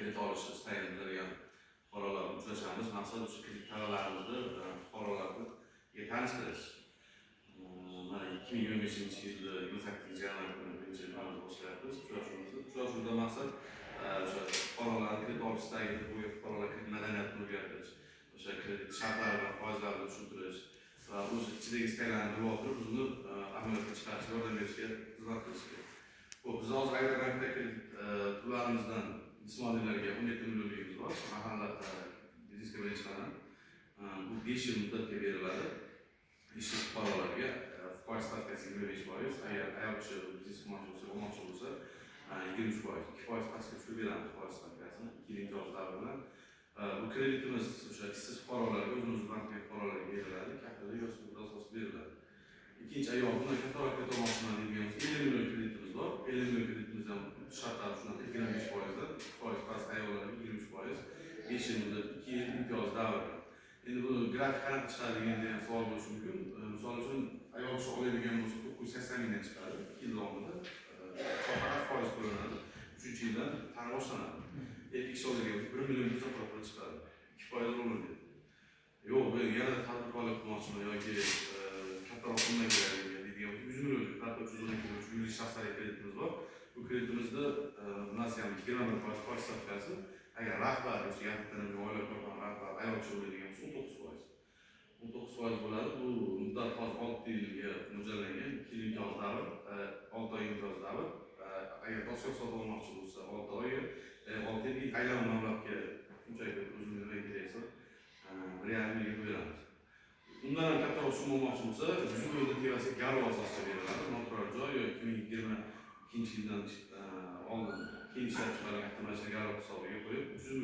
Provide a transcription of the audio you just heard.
kredit olish istagini bildirgan fuqarolar uchrashamiz. Maqsad o'sha kredit talabalarimizni fuqarolarga tanishtirish. Mana 2025-yilda 28-yanvar kuni birinchi kunimizni boshlayapmiz. Uchrashuvda maqsad o'sha fuqarolarning kredit olish istagini, bu fuqarolar kredit madaniyatini o'rgatish, o'sha kredit shartlari va foizlarini tushuntirish va o'sha ichidagi istaklarni bilib olib, bizni amaliyotga chiqarishga yordam berishga xizmat qilishga. Biz hozir Agrobankda kredit turlarimizdan jismoniylarga 17 millionligimiz bor. Mahalla biznesga birinchilardan bu 5 yil muddatga beriladi. Ish fuqarolarga foiz stavkasi 25%, agar ayol kishi biznes qilmoqchi bo'lsa 23%, 2% pastga tushirib beramiz foiz stavkasini 2 yil imtiyoz davri bilan. Bu kreditimiz o'sha ishsiz fuqarolarga, o'zimiz bankdagi fuqarolarga beriladi, kattalar yoshlar asosida beriladi. Ikkinchi ayol bundan kattaroq kredit olmoqchiman deganimiz 50 million kreditimiz bor. 50 million kreditimiz ham shartlari shundan 25%, 2% past ayollarga 23%, 5 yil muddat 2 yil imtiyoz davri. Endi bu grafik qanaqa chiqadi degan savol bo'lishi mumkin. Misol uchun ayol kishi oladigan bo'lsa 980 mingdan chiqadi 2 yil davomida. Faqat foiz to'lanadi. 3-yildan ta'lim boshlanadi. Erkak kishi oladigan bo'lsa 1 million pul chiqadi. 2% bo'ladi. Yo'q, men yana tadbirkorlik qilmoqchiman yoki kattaroq pulga kerak deydigan 100 million, hatto 312 million yuridik shaxslarga kreditimiz bor. Bu kreditimizda bunasi ham 21% foiz stavkasi. Agar rahbar o'sha yaxtani oila qurgan rahbar ayol kishi bo'ladigan bo'lsa 19% bo'ladi. Bu muddat hozir 6 yilga mo'ljallangan, 2 yil imtiyoz davr, 6 oy imtiyoz davr. Agar dosyor sotib olmoqchi bo'lsa 6 oy, 6 yil aylanma mablag'ga shunchaki o'zimiz registratsiya 1,5 yilga beramiz. Undan ham kattaroq summa olmoqchi bo'lsa 100 million tevasiga garov asosida beriladi. Noturar joy yoki 2022-yildan oldin keyin ishlab chiqarilgan avtomatik garov hisobiga qo'yib 300